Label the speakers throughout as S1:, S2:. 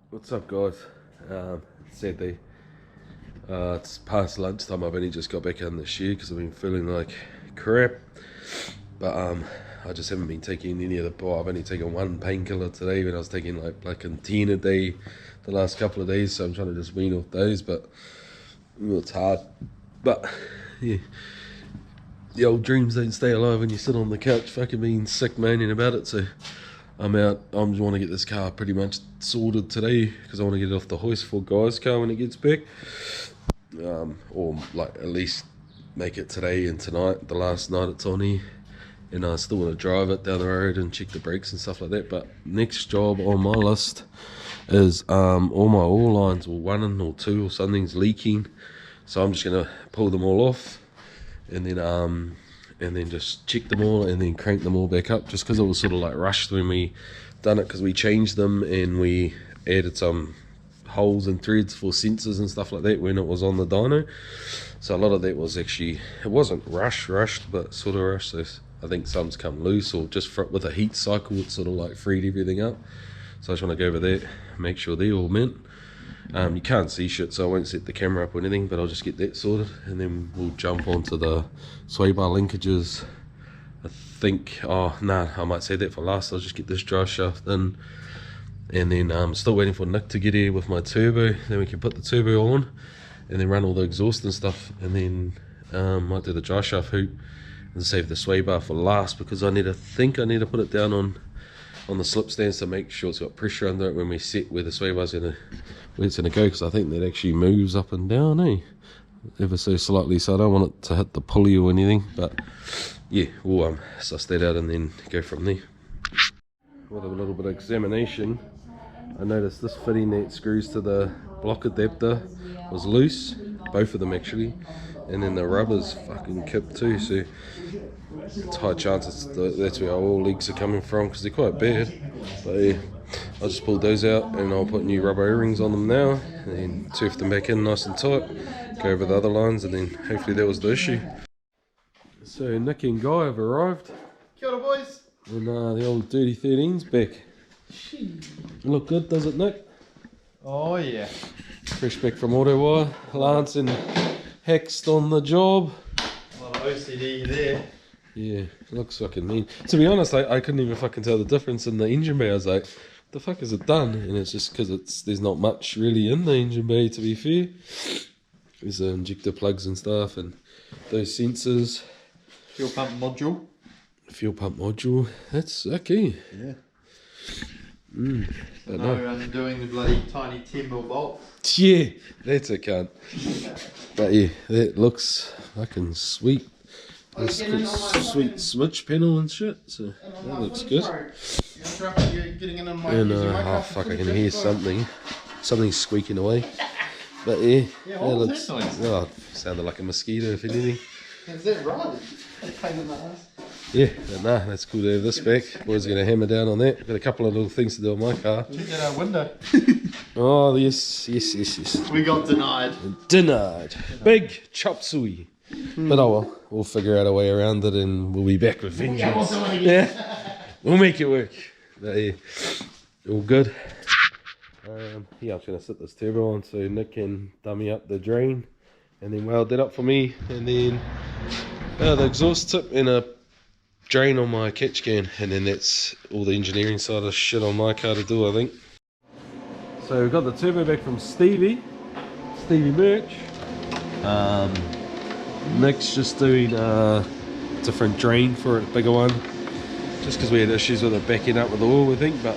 S1: What's up, guys? Sadly, it's past lunchtime. I've only just got back in this year because I've been feeling like crap. But I just haven't been taking any of the. Well, I've only taken one painkiller today, when I was taking like a 10 a day the last couple of days. So I'm trying to just wean off those, but it's hard. But yeah, the old dreams don't stay alive when you sit on the couch, fucking being sick, moaning about it. So I'm out. I want to get this car pretty much sorted today because I want to get it off the hoist for Guy's car when it gets back. Or like at least make it today and tonight, the last night it's on here. And I still want to drive it down the road and check the brakes and stuff like that. But next job on my list is all my oil lines, or one or two or something's leaking. So I'm just gonna pull them all off and then just check them all and then crank them all back up, just because it was sort of like rushed when we done it, because we changed them and we added some holes and threads for sensors and stuff like that when it was on the dyno. So a lot of that was actually, it wasn't rushed, but sort of rushed. So I think some's come loose, or just with a heat cycle it sort of like freed everything up. So I just want to go over there, make sure they're all mint. You can't see shit, so I won't set the camera up or anything, but I'll just get that sorted, and then we'll jump onto the sway bar linkages. I think, I might say that for last. I'll just get this dry shaft in, and then I'm still waiting for Nick to get here with my turbo. Then we can put the turbo on and then run all the exhaust and stuff, and then might do the dry shaft hoop and save the sway bar for last, because I need to put it down on the slip stands to make sure it's got pressure under it when we set where the sway bar's where it's gonna go, because I think that actually moves up and down, ever so slightly, so I don't want it to hit the pulley or anything. But yeah, we'll suss that out and then go from there. With a little bit of examination, I noticed this fitting that screws to the block adapter was loose, both of them actually, and then the rubber's fucking kipped too, so it's high chance that's where our oil leaks are coming from, because they're quite bad. But yeah, I'll just pull those out and I'll put new rubber earrings on them now, and then turf them back in nice and tight, go over the other lines, and then hopefully that was the issue. So Nick and Guy have arrived.
S2: Kia ora, boys.
S1: And the old Dirty 13's back. Look good, does it, Nick?
S2: Oh yeah.
S1: Fresh back from Autowire. Lance and Hexed on the job.
S2: A lot of OCD there.
S1: Yeah, looks fucking mean. To be honest, I couldn't even fucking tell the difference in the engine bay. I was like, the fuck is it done? And it's just because there's not much really in the engine bay, to be fair. There's the injector plugs and stuff, and those sensors.
S2: Fuel pump module.
S1: Fuel pump module. That's okay.
S2: Yeah.
S1: But
S2: No, I'm doing the bloody tiny 10mm bolt.
S1: Yeah, that's a cunt. But yeah, that looks fucking sweet. This sweet switch panel and shit, so that looks good. And oh fuck, I can hear something squeaking away. But yeah, that looks, oh, sounded like a mosquito if anything.
S2: Is that right? A pain in the ass.
S1: Yeah, but nah, that's cool to have this back. Boys are going to hammer down on that. Got a couple of little things to do on my car.
S2: Check out our window.
S1: Oh yes.
S2: We got denied.
S1: Denied. Big chop suey. But oh well, we'll figure out a way around it and we'll be back with vengeance. Yeah, we'll make it work. But yeah, all good. Yeah, I'm just going to sit this turbo on so Nick can dummy up the drain and then weld that up for me, and then the exhaust tip and a drain on my catch can, and then that's all the engineering side of shit on my car to do, I think. So we've got the turbo back from Stevie Merch. Nick's just doing a different drain for it, a bigger one, just because we had issues with it backing up with oil, we think. But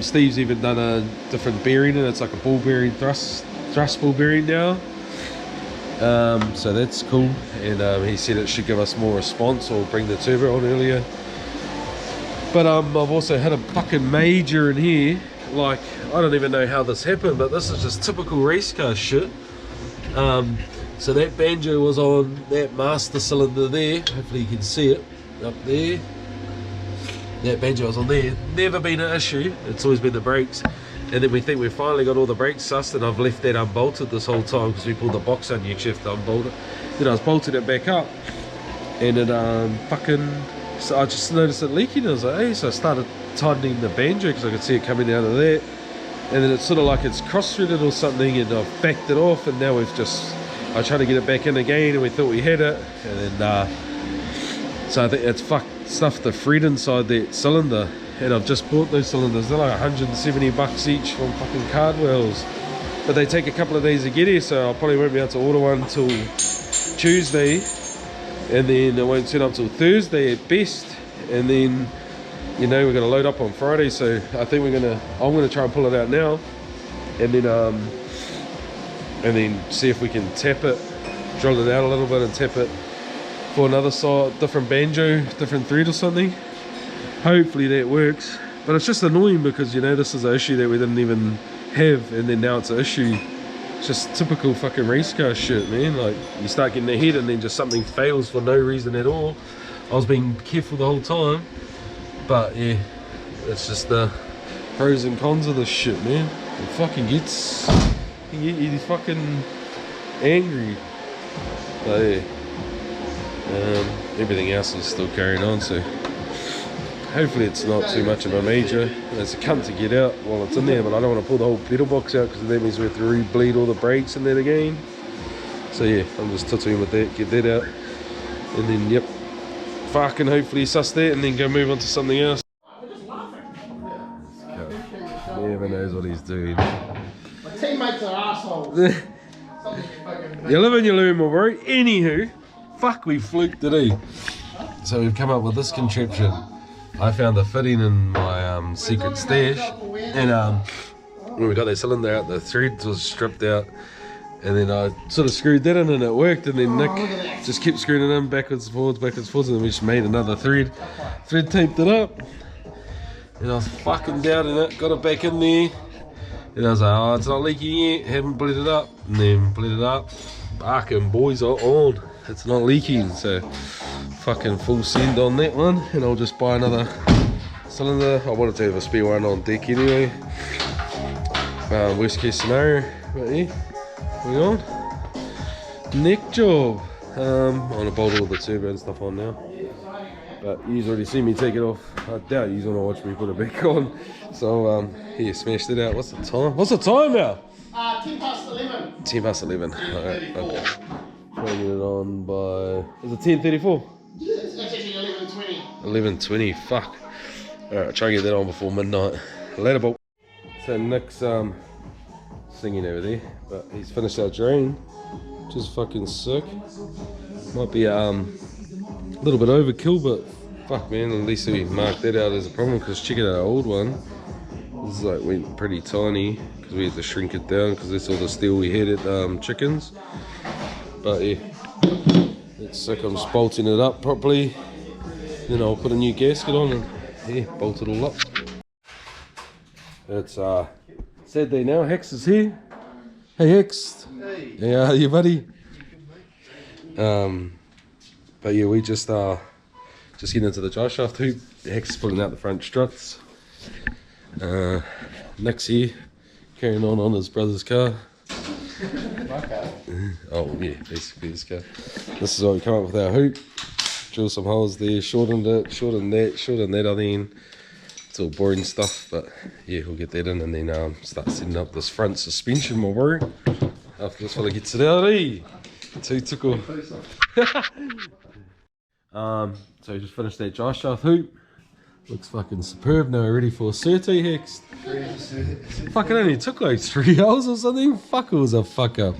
S1: Steve's even done a different bearing, and it's like a ball bearing, thrust ball bearing now. So that's cool, and he said it should give us more response or bring the turbo on earlier. But I've also had a fucking major in here. Like, I don't even know how this happened, but this is just typical race car shit. So that banjo was on that master cylinder there. Hopefully you can see it up there. That banjo was on there. Never been an issue. It's always been the brakes. And then we think we finally got all the brakes sussed, and I've left that unbolted this whole time because we pulled the box on. You actually have to unbolt it. Then I was bolting it back up, and it so I just noticed it leaking. I was like, hey, so I started tightening the banjo because I could see it coming out of there, and then it's sort of like it's cross-threaded or something, and I've backed it off, and now I tried to get it back in again, and we thought we had it, and then so I think it's stuffed the thread inside that cylinder, and I've just bought those cylinders. They're like $170 each from fucking Cardwell's, but they take a couple of days to get here, so I probably won't be able to order one till Tuesday, and then it won't set up till Thursday at best, and then you know we're gonna load up on Friday. So I think I'm gonna try and pull it out now, and then see if we can tap it, drill it out a little bit and tap it for another side, different banjo, different thread or something. Hopefully that works, but it's just annoying because you know this is an issue that we didn't even have, and then now it's an issue. It's just typical fucking race car shit, man. Like you start getting ahead and then just something fails for no reason at all. I was being careful the whole time, but yeah, it's just the pros and cons of this shit, man. It fucking gets you fucking angry. But yeah, everything else is still carrying on, so hopefully it's not too much of a major. It's a cunt to get out while it's in there, but I don't want to pull the whole pedal box out because that means we have to re-bleed all the brakes in there again. So yeah, I'm just tootling with that, get that out, and then yep, fucking hopefully suss that and then go move on to something else. Never knows what he's doing.
S2: My teammates are assholes.
S1: You live and you learn, my bro. Anywho, fuck, we fluked today. So we've come up with this contraption. I found the fitting in my secret stash, and when we got that cylinder out, the thread was stripped out, and then I sort of screwed that in and it worked, and then Nick just kept screwing it in backwards and forwards, and then we just made another thread taped it up, and I was fucking doubting it, got it back in there, and I was like, oh, it's not leaking yet, haven't bled it up, and then bled it up, barking boys are on, it's not leaking, so fucking full send on that one, and I'll just buy another cylinder. I wanted to have a spare one on deck anyway, worst case scenario, but yeah, we on. Neck job. I'm gonna bolt all the turbo and stuff on now, but you've already seen me take it off. I doubt you're gonna watch me put it back on, so here, smashed it out. What's the time now?
S2: 10 past 11.
S1: 10 past 11. Alright, okay. Trying to get it on by, is it 10:34?
S2: It's actually 11:20.
S1: 11:20, fuck. Alright, I'll try and get that on before midnight. Later, Bob. So Nick's singing over there, but he's finished our drain, which is fucking sick. Might be a little bit overkill, but fuck man, at least we marked that out as a problem, because check out our old one. This is like went pretty tiny, because we had to shrink it down, because that's all the steel we had at Chickens. But yeah, it's sick. I'm just bolting it up properly, then I'll put a new gasket on and yeah, bolt it all up. It's Saturday now. Hex is here. Hey Hex. Hey. Yeah, you buddy. But yeah, we just getting into the dry shaft hoop. Hex is pulling out the front struts. Nick's here, carrying on his brother's car. Oh yeah, basically this car. This is what we come up with our hoop. Drill some holes there, shortened it, shortened that other end. It's all boring stuff, but yeah, we'll get that in and then start setting up this front suspension, my bro. After this fella gets it out, eh? Too tickle. So we just finished that dry shaft hoop. Looks fucking superb now, ready for Surte Hex. Fucking only took like 3 hours or something. Fuck, it was a fuck up.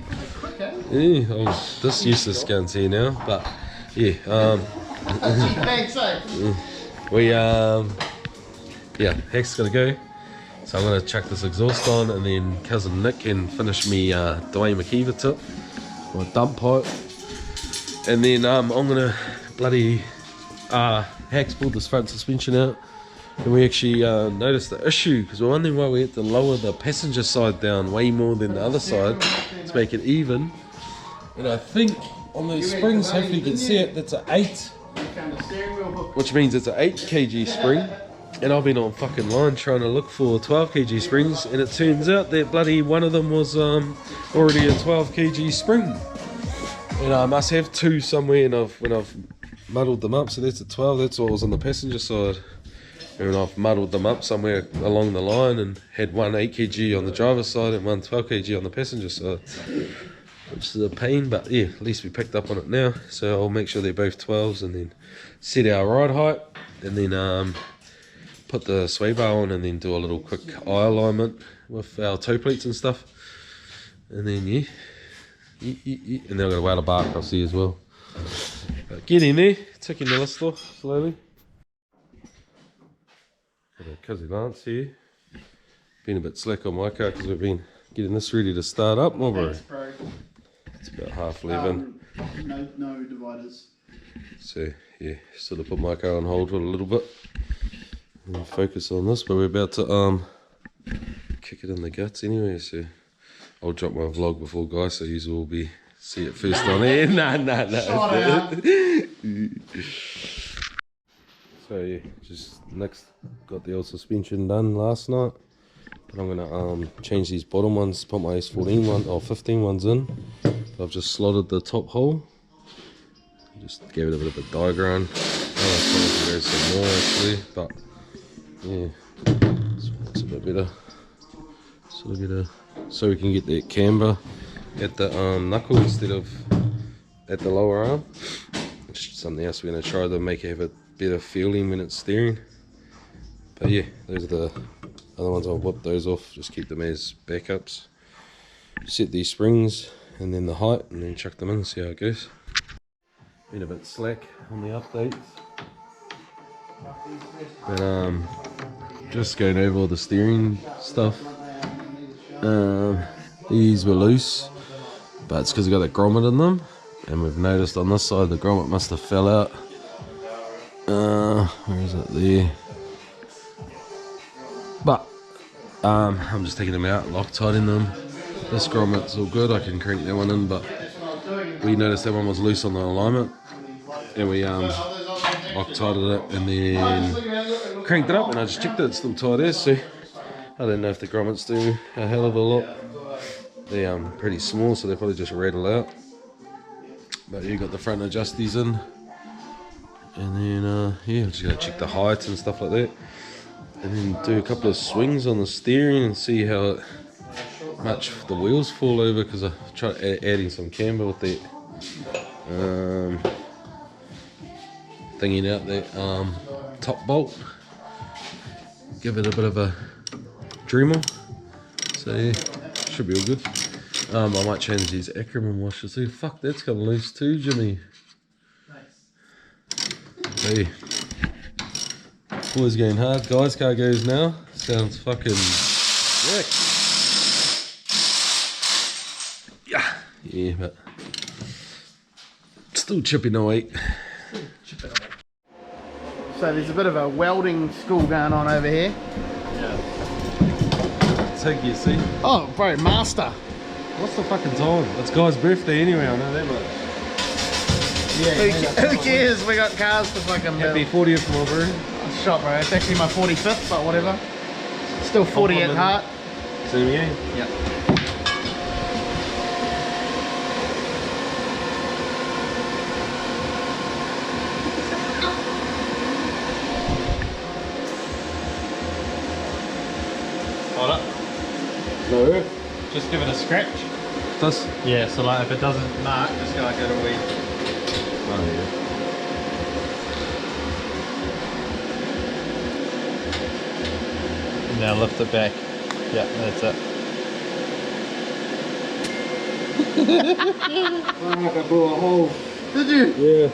S1: Yeah, I was this useless guns here now, but yeah. We yeah, Hex gotta go. So I'm gonna chuck this exhaust on, and then cousin Nick can finish me Dwayne McKeever tip, or dump pipe, and then I'm gonna bloody Hex pulled this front suspension out, and we actually noticed the issue because we're wondering why we had to lower the passenger side down way more than the other side to make it even. And I think on those springs, hopefully you can see it, that's an 8, which means it's an 8 kg spring. And I've been on fucking line trying to look for 12 kg springs, and it turns out that bloody one of them was already a 12 kg spring. And I must have 2 somewhere, and when I've muddled them up, so that's a 12, that's what was on the passenger side. And I've muddled them up somewhere along the line and had one 8 kg on the driver's side and one 12 kg on the passenger side, which is a pain, but yeah, at least we picked up on it now. So I'll make sure they're both 12s and then set our ride height and then put the sway bar on and then do a little quick eye alignment with our toe pleats and stuff. And then yeah, and then I've got to wear the bark, I'll see as well. But get in there, ticking the list off slowly. Got a Cuzzy Lance here. Been a bit slack on my car because we've been getting this ready to start up, my bro.
S2: Thanks, bro.
S1: It's about 11:30.
S2: No dividers.
S1: So yeah, sort of put my car on hold for a little bit and focus on this, but we're about to kick it in the guts anyway, so I'll drop my vlog before guys, so you will be see it first on air. Nah. So yeah, just next got the old suspension done last night, but I'm gonna change these bottom ones, put my S14 one or 15 ones in. I've just slotted the top hole, just gave it a bit of a diagram. I go some more actually, but yeah, it's a bit better. Sort of better, so we can get that camber at the knuckle instead of at the lower arm. It's something else we're going to try to make it have a better feeling when it's steering. But yeah, those are the other ones. I'll whip those off, just keep them as backups. Set these springs and then the height and then chuck them in and see how it goes. Been a bit slack on the updates, but just going over all the steering stuff. These were loose, but it's because we got that grommet in them, and we've noticed on this side the grommet must have fell out. Where is it? There. But I'm just taking them out, Loctiting them. This grommet's all good, I can crank that one in, but we noticed that one was loose on the alignment, and we Loctited it and then cranked it up, and I just checked it, it's still tight there, so I don't know if the grommets do a hell of a lot. They're pretty small, so they probably just rattle out. But you got the front adjusties in, and then yeah, I'm just gonna check the heights and stuff like that, and then do a couple of swings on the steering and see how much the wheels fall over, because I tried adding some camber with that thinking out that top bolt, give it a bit of a Dreamer, so yeah, should be all good. I might change these Ackerman washers too. Fuck, that's come loose too, Jimmy. Nice. Hey, boys going hard. Guys, car goes now. Sounds fucking sick. Yeah, but still chipping away.
S2: So there's a bit of a welding school going on over here.
S1: Take you see.
S2: Oh, bro, master.
S1: What's the fucking time? It's Guy's birthday anyway, I know that much.
S2: Yeah. Who cares? We got cars to fucking build.
S1: Happy 40th, my bro.
S2: Oh, shot, bro. It's actually my 45th, but whatever. Still 40 at heart.
S1: Same again.
S2: Yeah.
S3: Hold up.
S1: No.
S3: Just give it a scratch.
S1: This?
S3: Yeah, so like if it doesn't mark, just go like a wee.
S1: Oh yeah.
S3: Now lift it back. Yeah, that's it.
S1: I blew a hole.
S2: Did you?
S1: Yeah.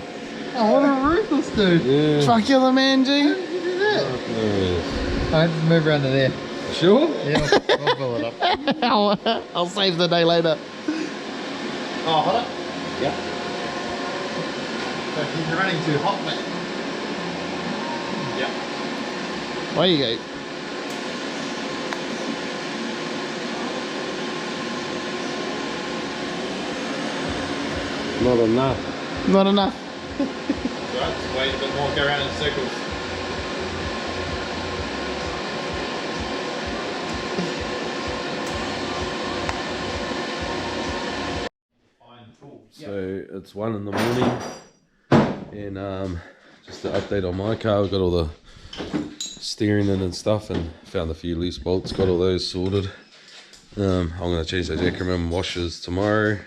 S2: Oh, what a ruthless dude.
S1: Yeah.
S2: Fuck you, the man, G. How did you do that?
S1: Yes.
S2: Alright, just move around to there.
S1: Sure?
S2: Yeah, I'll pull it up. I'll save the day later. Oh, hold up.
S1: Yeah.
S2: So he's running too hot, mate.
S3: Yeah.
S2: There you go.
S1: Not enough.
S2: Not enough.
S3: Right, just wait a bit more, go around in circles.
S1: So it's 1 in the morning, and just to update on my car, we've got all the steering in and stuff, and found a few loose bolts, got all those sorted. I'm going to change those acronym washers tomorrow,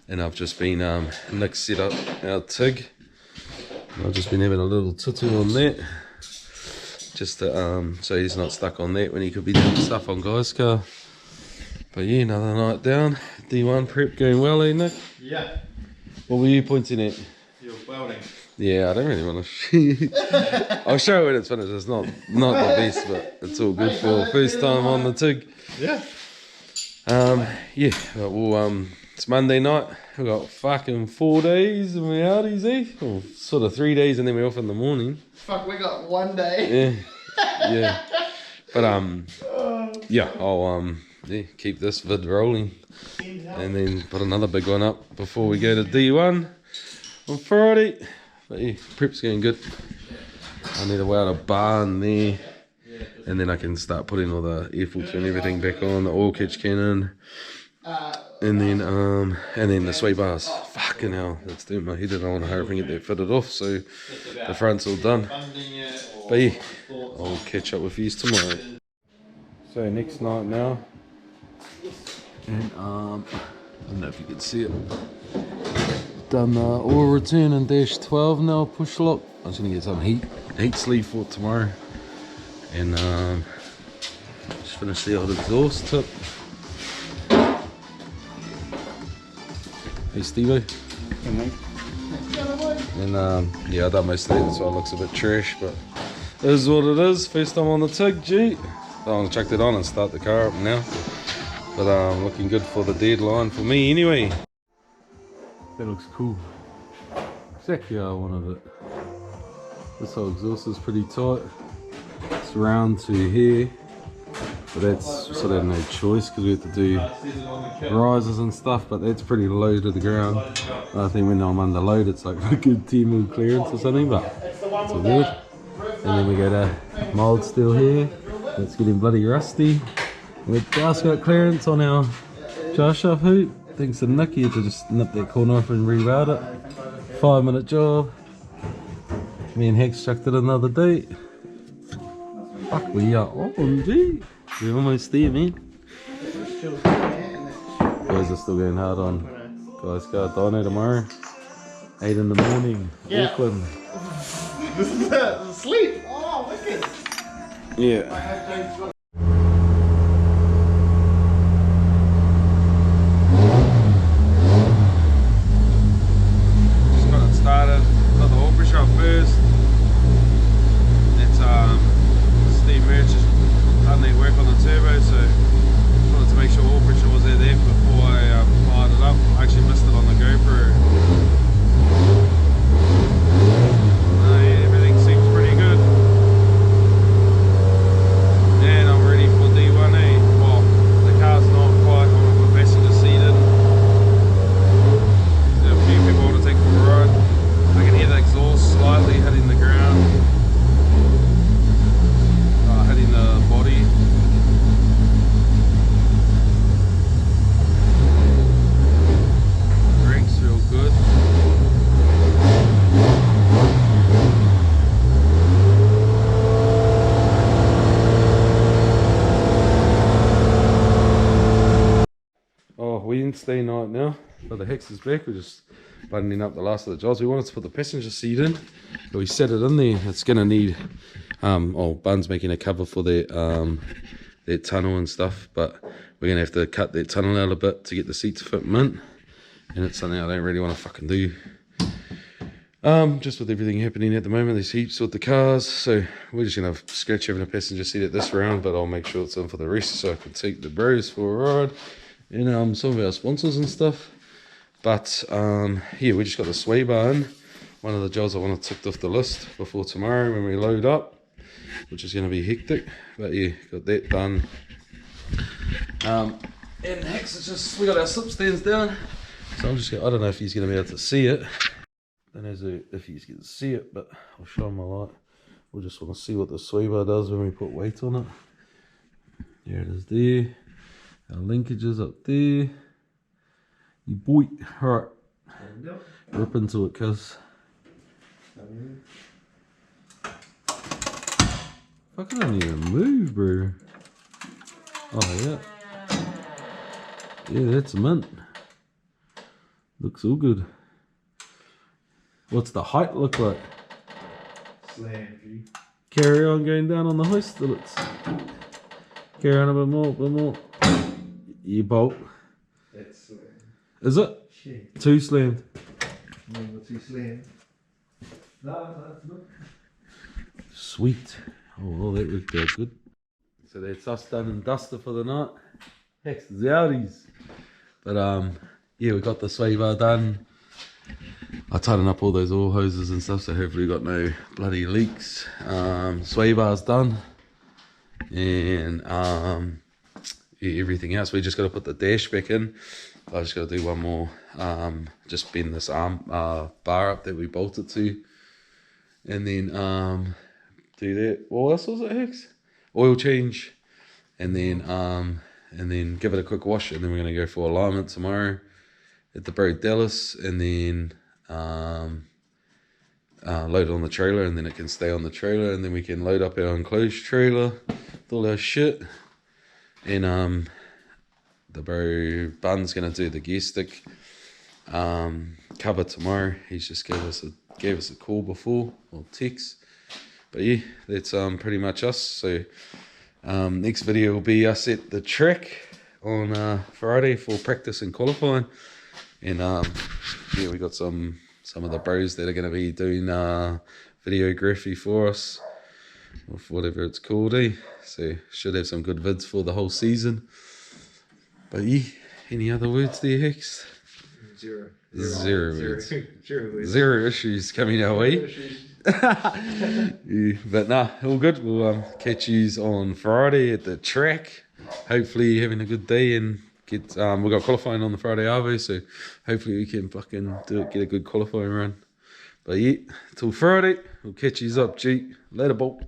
S1: and I've just been Nick set up our TIG. I've just been having a little tutu on that, just to, so he's not stuck on that when he could be doing stuff on Guy's car. But yeah, another night down. D1 prep going well, eh, Nick?
S3: Yeah.
S1: What were you pointing at?
S3: You're welding.
S1: Yeah, I don't really want to. I'll show it when it's finished. It's not the best, but it's all good for first time on the TIG.
S3: Yeah.
S1: Yeah. Well, it's Monday night. We've got fucking 4 days and we're outies, eh? Or sort of 3 days and then we're off in the morning.
S2: Fuck, we got 1 day.
S1: Yeah. But yeah, I'll yeah, keep this vid rolling and then put another big one up before we go to D1 on Friday. But yeah, prep's going good. I need to weld a barn there, and then I can start putting all the air filter and everything back on, the oil catch cannon, and then the sway bars. Fucking hell, that's doing my head in. I want to hurry up and get that fitted off so the front's all done. But yeah, I'll catch up with you tomorrow. So next night now, and I don't know if you can see it. Done the oil return and dash 12 now, push lock. I'm just gonna get some heat sleeve for tomorrow, and just finish the old exhaust tip. Hey Stevie. And yeah, I done most of that, so it looks a bit trash, but it is what it is. First time on the TIG, gee. I'm gonna chuck that on and start the car up now. But looking good for the deadline for me anyway. That looks cool. Exactly how I wanted it. This whole exhaust is pretty tight. It's round to here, but that's sort of no choice because we have to do risers and stuff, but that's pretty low to the ground. I think when I'm under load it's like a good 10mm clearance or something, but it's all good. And then we got a mould steel here that's getting bloody rusty. We've just got clearance on our jar shaft hoop. Thanks to Nicky to just nip that corner off and re-weld it. 5-minute job. Me and Hex chucked it another day. Fuck, we are on, gee. We're almost there, man. Boys are still going hard on Guys got dyno tomorrow. 8 in the morning.
S2: Yeah.
S1: Auckland.
S2: This is sleep. Oh, wicked.
S1: Yeah. Started, got the oil pressure up first. It's Steve Merch has done that work on the turbo, so just wanted to make sure oil pressure was there before I fired it up. I actually missed it on the GoPro. Yeah, everything seems pretty good. And I'm ready for D1, eh? Well, the car's not quite on a passenger seat in. There's a few people want to take for a ride. I can hear the exhaust slightly hitting the ground, hitting the body. The brakes feel good. Oh, Wednesday night now. So the Hex is back. We're just buttoning up the last of the jobs. We wanted to put the passenger seat in, but we set it in there. It's gonna need Bun's making a cover for that tunnel and stuff, but we're gonna have to cut that tunnel out a bit to get the seat to fit mint, and it's something I don't really want to fucking do. Just with everything happening at the moment, there's heaps with the cars, so we're just gonna scratch having a passenger seat at this round, but I'll make sure it's in for the rest so I can take the bros for a ride and some of our sponsors and stuff. But yeah, we just got the sway bar in. One of the jobs I want to tick off the list before tomorrow when we load up, which is going to be hectic. But yeah, got that done. And next it's just, we got our slip stands down. So I'm just gonna, I don't know if he's going to be able to see it. I don't know if he's going to see it, but I'll show him my light. We'll just want to see what the sway bar does when we put weight on it. There it is there. Our linkages up there. You boy, alright. Rip into it, cuz. Fuck, I don't even move, bro. Oh, yeah. Yeah, that's mint. Looks all good. What's the height look like?
S2: Slam, G.
S1: Carry on going down on the hoist till it's... Carry on a bit more, You bolt.
S2: That's slam.
S1: Is it?
S2: Shit.
S1: Too slammed.
S2: Number 2 slam. No, that's not.
S1: Sweet. Oh, well, that worked out good. So that's us done and dusted for the night. Hex the outies. But yeah, we got the sway bar done. I tightened up all those oil hoses and stuff, so hopefully we got no bloody leaks. Sway bar's done. And yeah, everything else. We just got to put the dash back in. I just got to do one more. Just bend this arm bar up that we bolted to. And then do that. What else was it, Hex? Oil change. And then give it a quick wash, and then we're gonna go for alignment tomorrow at the Bro Dallas, and then load it on the trailer, and then it can stay on the trailer, and then we can load up our enclosed trailer with all our shit. And the bro Bun's gonna do the gear stick cover tomorrow. He's just gave us a call before, or text. But yeah, that's pretty much us. So next video will be us at the track on Friday for practice and qualifying. And yeah, we got some of the bros that are going to be doing videography for us, or whatever it's called, eh? So should have some good vids for the whole season. But yeah, any other words there, Hex?
S2: Zero
S1: words.
S2: Zero
S1: Issues coming our way. Yeah, but nah, all good. We'll catch yous on Friday at the track. Hopefully having a good day, and get we got qualifying on the Friday Arvo, so hopefully we can fucking get a good qualifying run. But yeah, till Friday, we'll catch yous up, G. Later, bolt.